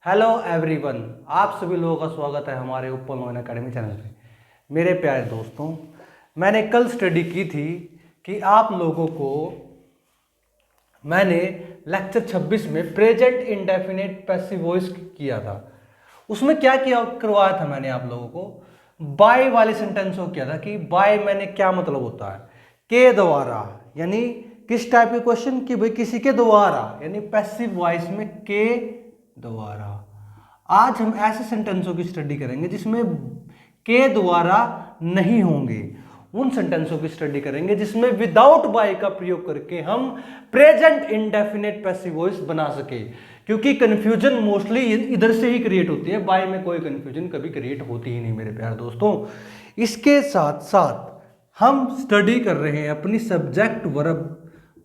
Hello everyone, आप सभी लोगों का स्वागत है हमारे उपल मोइन अकेडमी चैनल पे। मेरे प्यारे दोस्तों, मैंने कल स्टडी की थी कि आप लोगों को मैंने लेक्चर 26 में प्रेजेंट इंडेफिनिट पैसिव वॉइस किया था। उसमें क्या किया करवाया था मैंने आप लोगों को, बाय वाले सेंटेंस को किया था कि बाय मैंने क्या मतलब होता है, के द्वारा, यानी किस टाइप के क्वेश्चन कि भाई किसी के द्वारा, यानी पैसिव वॉइस में के द्वारा। आज हम ऐसे सेंटेंसों की स्टडी करेंगे जिसमें के द्वारा नहीं होंगे, उन सेंटेंसों की स्टडी करेंगे जिसमें विदाउट बाय का प्रयोग करके हम प्रेजेंट इंडेफिनिट पैसिव वॉइस बना सके, क्योंकि कंफ्यूजन मोस्टली इधर से ही क्रिएट होती है, बाय में कोई कंफ्यूजन कभी क्रिएट होती ही नहीं मेरे प्यारे दोस्तों। इसके साथ साथ हम स्टडी कर रहे हैं अपनी सब्जेक्ट वर्ब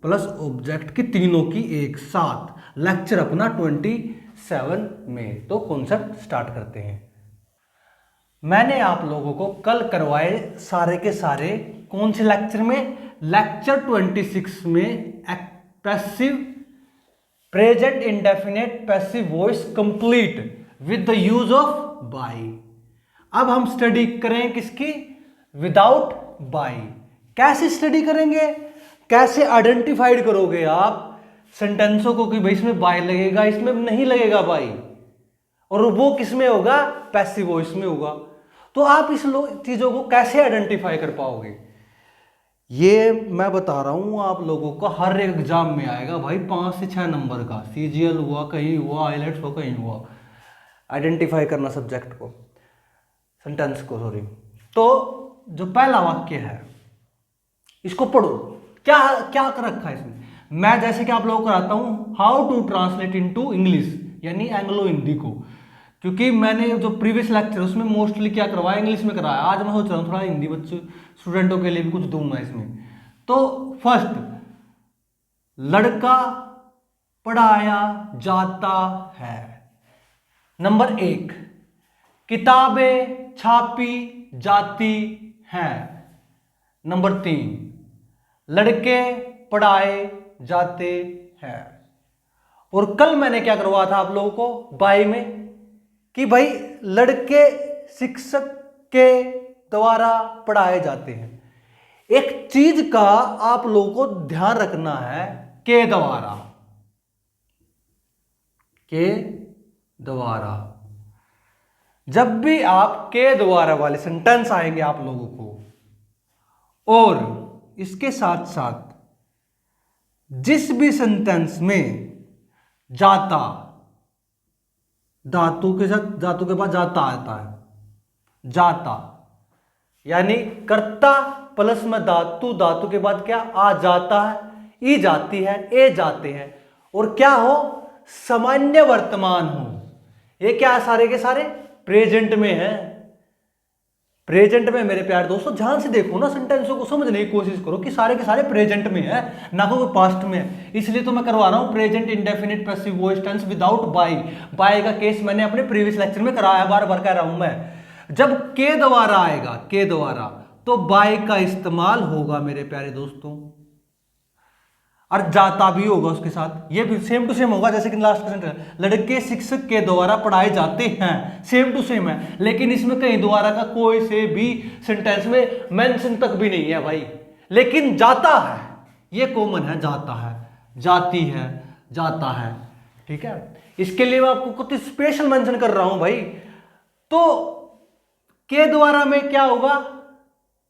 प्लस ऑब्जेक्ट की तीनों की एक साथ, लेक्चर अपना 27 में। तो कॉन्सेप्ट स्टार्ट करते हैं। मैंने आप लोगों को कल करवाए सारे के सारे कौन से लेक्चर में, लेक्चर 26 में passive present indefinite passive voice complete with the use of by. अब हम स्टडी करें किसकी, विदाउट बाय। कैसे स्टडी करेंगे, कैसे आइडेंटिफाइड करोगे आप सेंटेंसों को कि भाई इसमें बाय लगेगा, इसमें नहीं लगेगा बाय, और वो किस में होगा, पैसिव वॉइस में होगा। तो आप इस चीजों को कैसे आइडेंटिफाई कर पाओगे, ये मैं बता रहा हूं आप लोगों को। हर एक एग्जाम में आएगा भाई 5 से 6 नंबर का, सीजीएल हुआ, कहीं हुआ, आइलेट्स हो, कहीं हुआ, आइडेंटिफाई करना सब्जेक्ट को, सेंटेंस को, सॉरी। तो जो पहला वाक्य है इसको पढ़ो, क्या क्या कर रखा है इसमें। मैं जैसे कि आप लोगों को कराता हूं how to translate into English, यानी एंग्लो हिंदी को, क्योंकि मैंने जो प्रीवियस लेक्चर उसमें मोस्टली क्या करवाया, इंग्लिश में कराया। आज मैं सोच रहा हूँ थोड़ा हिंदी बच्चों स्टूडेंटों के लिए भी कुछ दूंगा इसमें। तो फर्स्ट, लड़का पढ़ाया जाता है। नंबर 1, किताबें छापी जाती हैं। नंबर 3, लड़के पढ़ाए जाते हैं। और कल मैंने क्या करवाया था आप लोगों को बाय में, कि भाई लड़के शिक्षक के द्वारा पढ़ाए जाते हैं। एक चीज का आप लोगों को ध्यान रखना है, के द्वारा, के द्वारा। जब भी आप के द्वारा वाले सेंटेंस आएंगे आप लोगों को, और इसके साथ साथ जिस भी सेंटेंस में जाता, धातु के साथ, धातु के बाद जाता आता है, जाता यानी कर्ता प्लस में धातु, धातु के बाद क्या आ जाता है, ई जाती है, ए जाते हैं, और क्या हो, सामान्य वर्तमान हो। ये क्या सारे के सारे प्रेजेंट में है, प्रेजेंट में। मेरे प्यारे दोस्तों ध्यान से देखो ना, सेंटेंसों को समझने की कोशिश करो कि सारे के सारे प्रेजेंट में है, ना को पास्ट में है। इसलिए तो मैं करवा रहा हूं present indefinite passive voice tense without by. By का केस मैंने अपने प्रीवियस लेक्चर में कराया, बार बार कह रहा हूं मैं। जब के द्वारा आएगा, के द्वारा, तो बाय का इस्तेमाल होगा मेरे प्यारे दोस्तों, और जाता भी होगा उसके साथ। ये भी सेम टू सेम होगा जैसे कि लास्ट का सेंटेंस, लड़के शिक्षक के द्वारा पढ़ाए जाते हैं, सेम टू सेम है। लेकिन इसमें कहीं द्वारा का कोई से भी सेंटेंस में मेंशन तक भी नहीं है भाई, लेकिन जाता है, ये कॉमन है, जाता है, जाती है, जाता है, ठीक है। इसके लिए मैं आपको कुछ स्पेशल मेंशन कर रहा हूं भाई। तो के द्वारा में क्या होगा,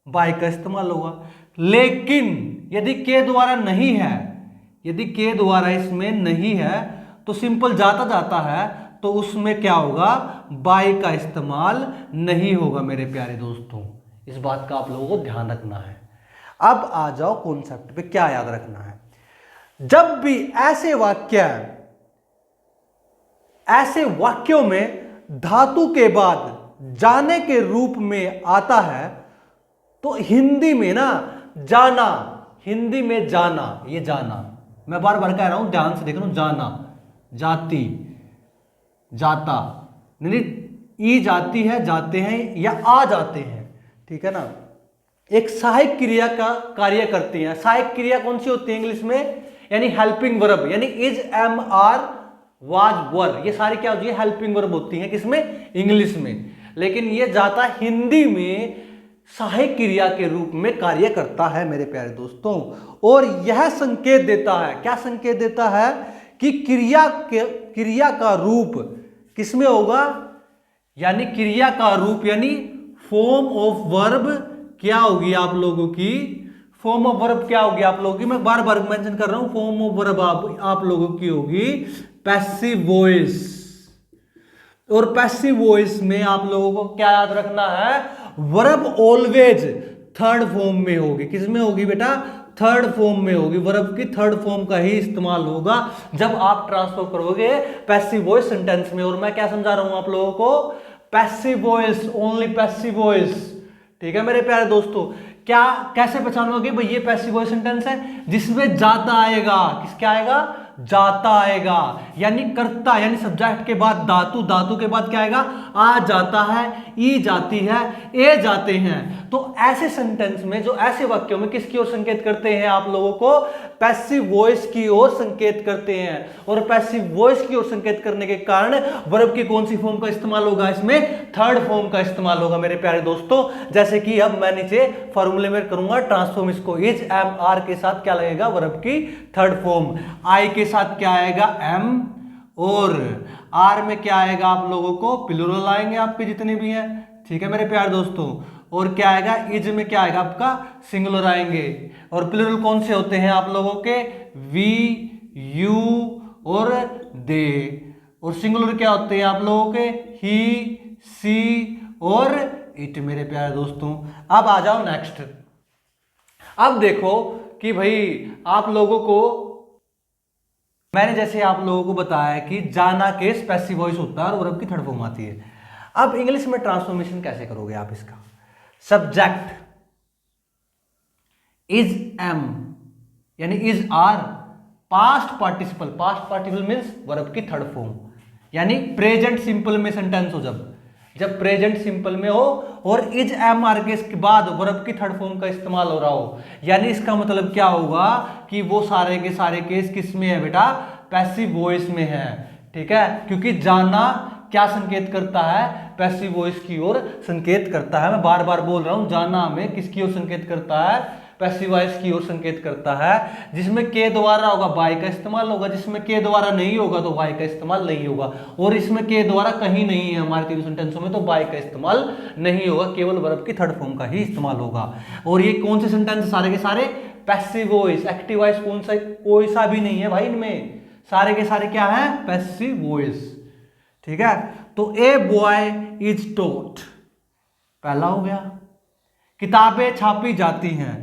बाय का इस्तेमाल होगा। लेकिन यदि के द्वारा नहीं है, यदि के द्वारा इसमें नहीं है, तो सिंपल जाता जाता है, तो उसमें क्या होगा, बाय का इस्तेमाल नहीं होगा मेरे प्यारे दोस्तों। इस बात का आप लोगों को ध्यान रखना है। अब आ जाओ कॉन्सेप्ट पे, क्या याद रखना है। जब भी ऐसे वाक्यों में धातु के बाद जाने के रूप में आता है, तो हिंदी में ना जाना, हिंदी में जाना, ये जाना, मैं बार बार कह रहा हूं, ध्यान से देख लो, जाना, जाती, जाता, नहीं ई जाती है, जाते हैं, या आ जाते हैं, ठीक है ना। एक सहायक क्रिया का कार्य करती हैं। सहायक क्रिया कौन सी होती है इंग्लिश में, यानी हेल्पिंग वर्ब, यानी इज, एम, आर, वाज, वर, ये सारी क्या होती है, हेल्पिंग वर्ब होती हैं किसमें, इंग्लिश में। लेकिन ये ज्यादा हिंदी में सहायक क्रिया के रूप में कार्य करता है मेरे प्यारे दोस्तों। और यह संकेत देता है, क्या संकेत देता है, कि क्रिया का रूप किसमें होगा, यानी क्रिया का रूप यानी फॉर्म ऑफ वर्ब क्या होगी आप लोगों की, फॉर्म ऑफ वर्ब क्या होगी आप लोगों की, मैं बार बार मेंशन कर रहा हूं, फॉर्म ऑफ वर्ब आप लोगों की होगी पैसिव वॉइस। और पैसिव वॉइस में आप लोगों को क्या याद रखना है, वर्ब ऑलवेज थर्ड फॉर्म में होगी। किस में होगी बेटा, थर्ड फॉर्म में होगी, वर्ब की थर्ड फॉर्म का ही इस्तेमाल होगा जब आप ट्रांसफर करोगे पैसिव वॉइस सेंटेंस में। और मैं क्या समझा रहा हूं आप लोगों को, passive voice, only passive voice. ठीक है मेरे प्यारे दोस्तों, क्या कैसे पहचानोगे भाई ये पैसिव वॉइस सेंटेंस है, जिसमें जाता आएगा, किसका आएगा, जाता आएगा, यानी कर्ता, यानी सब्जेक्ट के बाद धातु, धातु के बाद क्या आएगा, आ जाता है, ई जाती है, ए जाते हैं। तो ऐसे सेंटेंस में, जो ऐसे वाक्यों में किसकी ओर संकेत करते हैं आप लोगों को, पैसिव वॉइस की ओर संकेत करते हैं। और पैसिव वॉइस की ओर संकेत करने के कारण वर्ब की कौन सी फॉर्म का इस्तेमाल होगा, इसमें थर्ड फॉर्म का इस्तेमाल होगा मेरे प्यारे दोस्तों। जैसे कि अब मैं नीचे फॉर्मूले में करूंगा ट्रांसफॉर्म, इसको इज, एम, आर के साथ क्या लगेगा, वर्ब की थर्ड फॉर्म, आई के साथ क्या आएगा, एम, और आर में क्या आएगा आप लोगों को, प्लूरल आएंगे आपके जितने भी हैं। ठीक है मेरे प्यारे दोस्तों, और क्या आएगा, इज में क्या आएगा आपका, सिंगुलर आएंगे। और प्लूरल कौन से होते हैं आप लोगों के, वी, यू और दे। और सिंगुलर क्या होते हैं आप लोगों के, ही, सी और इट मेरे प्यारे दोस्तों। अब आ जाओ नेक्स्ट। अब देखो कि भाई आप लोगों को मैंने जैसे आप लोगों को बताया कि जाना केस पैसिव वॉइस होता है और वर्ब की थर्ड फॉर्म आती है। अब इंग्लिश में ट्रांसफॉर्मेशन कैसे करोगे आप इसका, सब्जेक्ट इज एम यानी is are, past participle means verb की थर्ड फॉर्म, यानी प्रेजेंट सिंपल में सेंटेंस हो, जब प्रेजेंट सिंपल में हो और इज एम आर के बाद वर्ब की थर्ड फॉर्म का इस्तेमाल हो रहा हो, यानी इसका मतलब क्या होगा कि वो सारे के सारे केस किस में है बेटा, पैसिव वॉइस में है। ठीक है, क्योंकि जाना क्या संकेत करता है, पैसिव वॉइस की ओर संकेत करता है। मैं बार बार बोल रहा हूं, जाना में किसकी ओर संकेत करता है, पैसिव वॉइस की ओर संकेत करता है। जिसमें के द्वारा होगा बाय का इस्तेमाल होगा, जिसमें के द्वारा नहीं होगा तो बाय का इस्तेमाल नहीं होगा। और इसमें के द्वारा कहीं नहीं है हमारे तीनों सेंटेंसों में, तो बाय का इस्तेमाल नहीं होगा, केवल वर्ब की थर्ड फॉर्म का ही इस्तेमाल होगा। और ये कौन से सेंटेंस सारे के सारे पैसिव वॉइस, एक्टिव वॉइस कौन सा, कोई सा भी नहीं है भाई इनमें, सारे के सारे क्या है, पैसिव वॉइस। ठीक है, तो ए बॉय इज टॉट पहला हो गया, किताबें छापी जाती हैं,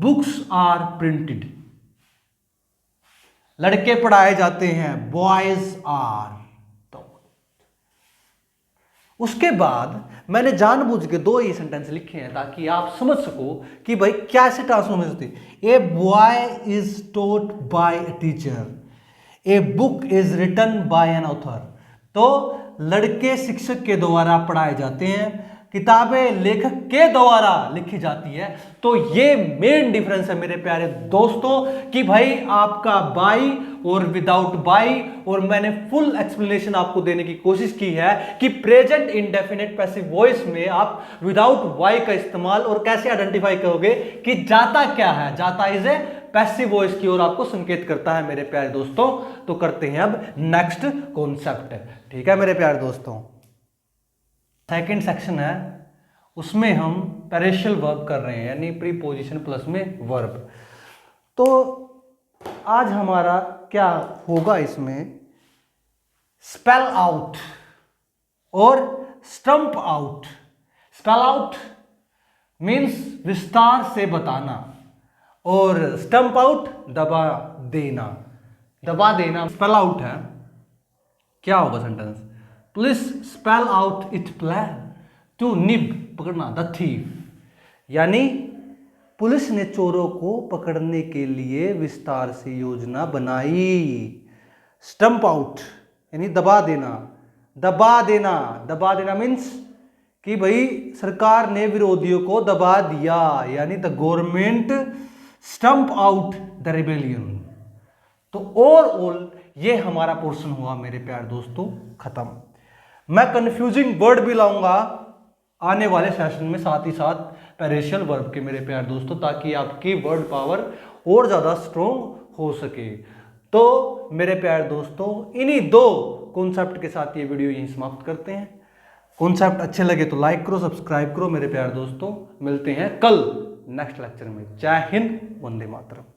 बुक्स आर प्रिंटेड, लड़के पढ़ाए जाते हैं, बॉयज आर टॉट। उसके बाद मैंने जानबूझ के दो ही सेंटेंस लिखे हैं ताकि आप समझ सको कि भाई क्या ऐसे ट्रांसफॉर्मेशन होती है। A boy is taught by a teacher, a book is written by an author. तो लड़के शिक्षक के द्वारा पढ़ाए जाते हैं, किताबें लेखक के द्वारा लिखी जाती है। तो ये मेन डिफरेंस है मेरे प्यारे दोस्तों कि भाई आपका बाई और विदाउट बाई, और मैंने फुल एक्सप्लेनेशन आपको देने की कोशिश की है कि प्रेजेंट इंडेफिनिट पैसिव वॉइस में आप विदाउट वाई का इस्तेमाल और कैसे आइडेंटिफाई करोगे कि जाता क्या है, जाता इज ए पैसिव वॉइस की ओर आपको संकेत करता है मेरे प्यारे दोस्तों। तो करते हैं अब नेक्स्ट कॉन्सेप्ट। ठीक है मेरे प्यारे दोस्तों, सेकंड सेक्शन है, उसमें हम पैरेशियल वर्ब कर रहे हैं, यानी प्रीपोजिशन प्लस में वर्ब। तो आज हमारा क्या होगा इसमें, स्पेल आउट और stump out. Spell out means विस्तार से बताना, और स्टंप आउट दबा देना। दबा देना स्पेल आउट है। क्या होगा sentence, police spell out it plan to nab, पकड़ना, द थीफ, यानी पुलिस ने चोरों को पकड़ने के लिए विस्तार से योजना बनाई। स्टंप आउट यानी दबा देना, दबा देना, दबा देना मीन्स कि भाई सरकार ने विरोधियों को दबा दिया, यानी the government stump out the rebellion. तो ओवरऑल ये हमारा पोर्शन हुआ मेरे प्यारे दोस्तों खत्म। मैं कंफ्यूजिंग वर्ड भी लाऊंगा आने वाले सेशन में, साथ ही साथ पैरेशियल वर्ब के मेरे प्यारे दोस्तों, ताकि आपकी वर्ड पावर और ज़्यादा स्ट्रोंग हो सके। तो मेरे प्यारे दोस्तों, इन्हीं 2 कॉन्सेप्ट के साथ ये वीडियो यहीं समाप्त करते हैं। कॉन्सेप्ट अच्छे लगे तो लाइक करो, सब्सक्राइब करो मेरे प्यारे दोस्तों। मिलते हैं कल नेक्स्ट लेक्चर में। जय हिंद, वंदे मातरम।